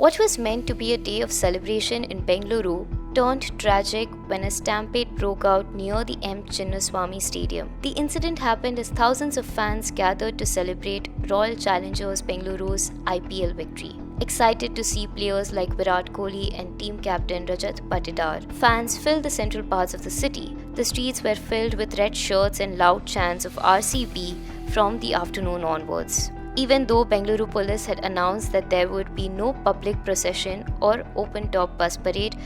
What was meant to be a day of celebration in Bengaluru turned tragic when a stampede broke out near the M Chinnaswamy Stadium. The incident happened as thousands of fans gathered to celebrate Royal Challengers Bengaluru's IPL victory. Excited to see players like Virat Kohli and team captain Rajat Patidar, fans filled the central parts of the city. The streets were filled with red shirts and loud chants of RCB from the afternoon onwards. Even though Bengaluru Police had announced that there would be no public procession or open-top bus parade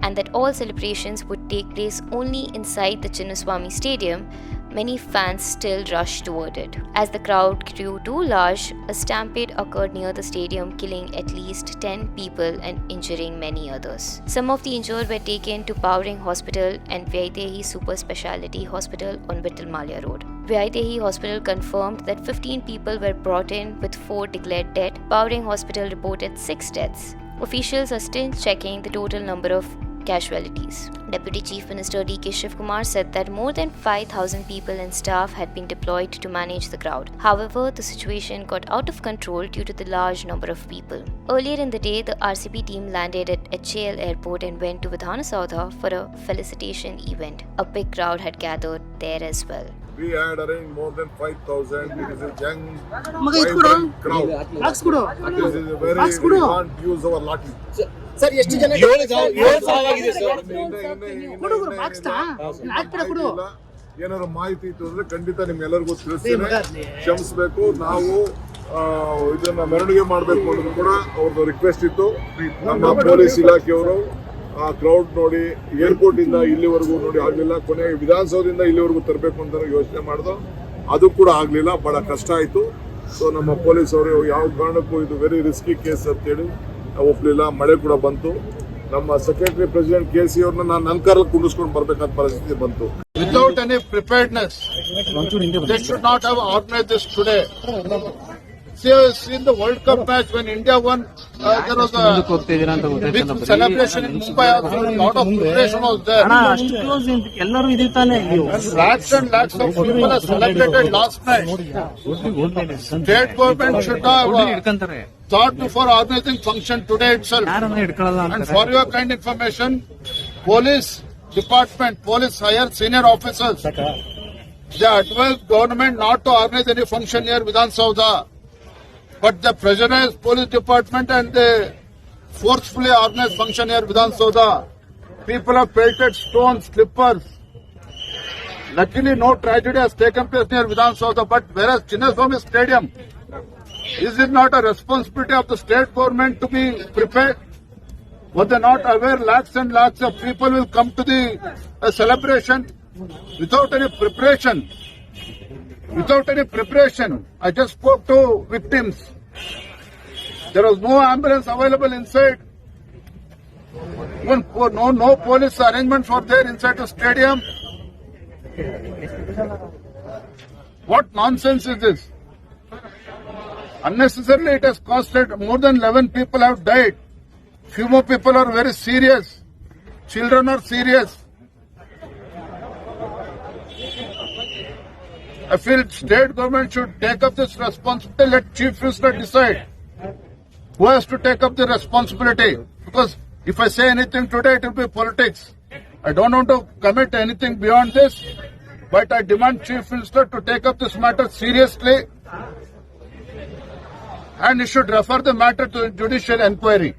and that all celebrations would take place only inside the Chinnaswamy Stadium, many fans still rushed toward it. As the crowd grew too large, a stampede occurred near the stadium, killing at least 10 people and injuring many others. Some of the injured were taken to Powering Hospital and Vaidehi Super Speciality Hospital on Vittal Malia Road. Vaidehi Hospital confirmed that 15 people were brought in with 4 declared dead. Powering Hospital reported 6 deaths. Officials are still checking the total number of casualties. Deputy Chief Minister D.K. Shivkumar said that more than 5,000 people and staff had been deployed to manage the crowd. However, the situation got out of control due to the large number of people. Earlier in the day, the RCB team landed at HAL airport and went to Vidhana Saudha for a felicitation event. A big crowd had gathered there as well. We had arranged more than 5,000. It is a young, vibrant crowd. This is a very, we can't use our lathi. Sir ಎಷ್ಟು ಜನ ಏನಾದ್ರು ಮಾಹಿತಿ ಇತ್ತು ಅಂದ್ರೆ ಖಂಡಿತ ನಿಮ್ಗೆಲ್ಲರಿಗೂ ತಿಳಿಸ್ತೇನೆ, ಕ್ಷಮಿಸಬೇಕು. ನಾವು ಇದನ್ನ ಮೆರವಣಿಗೆ ಮಾಡಬೇಕು ಅನ್ನೋದು ಕೂಡ ಅವ್ರದ್ದು ರಿಕ್ವೆಸ್ಟ್ ಇತ್ತು. ನಮ್ಮ ಪೊಲೀಸ್ ಇಲಾಖೆಯವರು ಆ ಕ್ರೌಡ್ ನೋಡಿ ಏರ್ಪೋರ್ಟ್ ಇಂದ ಇಲ್ಲಿವರೆಗೂ ನೋಡಿ ಆಗ್ಲಿಲ್ಲ, ಕೊನೆಗೆ ವಿಧಾನಸೌಧದಿಂದ ಇಲ್ಲಿವರೆಗೂ ತರಬೇಕು ಅಂತ ಯೋಚನೆ ಮಾಡಿದ್ರು, ಅದು ಕೂಡ ಆಗ್ಲಿಲ್ಲ, ಬಹಳ ಕಷ್ಟ ಆಯ್ತು. ಸೊ ನಮ್ಮ ಪೊಲೀಸ್ ಅವರು ಯಾವ ಕಾರಣಕ್ಕೂ ಇದು ವೆರಿ ರಿಸ್ಕಿ ಕೇಸ್ ಅಂತೇಳಿ ಒಪ್ಪಲಿಲ್ಲ. ಮಳೆ ಕೂಡ ಬಂತು. ನಮ್ಮ ಸೆಕ್ರೆಟರಿ ಪ್ರೆಸಿಡೆಂಟ್ KC ಅವ್ರನ್ನ ನಾನು ನನ್ನ ಕಾರಲ್ಲಿ ಕುಂಡಿಸ್ಕೊಂಡು ಬರ್ಬೇಕಾದ ಪರಿಸ್ಥಿತಿ ಬಂತು. Without any preparedness, they should not have organized this today. See, in the World Cup match when India won, there was a big celebration in Mumbai. A lot of preparation was there. Lakhs and lakhs of people have celebrated last night. State government should have thought before organizing function today itself. And for your kind information, police department, police higher senior officers, they advised government not to organize any function near Vidhan Saudha. But the pressurized police department and they forcefully organized function near Vidhan Saudha. People have pelted stones, slippers. Luckily, no tragedy has taken place near Vidhan Saudha. But whereas Chinnaswamy Stadium, is it not a responsibility of the state government to be prepared? Were they not aware lakhs and lakhs of people will come to the celebration without any preparation? Without any preparation, I just spoke to victims. There was no ambulance available inside. Even no police arrangements were there inside the stadium. What nonsense is this? Unnecessarily it has costed more than 11 people have died. Few more people are very serious. Children are serious. I feel state government should take up this responsibility. Let Chief Minister decide who has to take up the responsibility. Because if I say anything today, it will be politics. I don't want to commit anything beyond this. But I demand Chief Minister to take up this matter seriously. And he should refer the matter to judicial inquiry.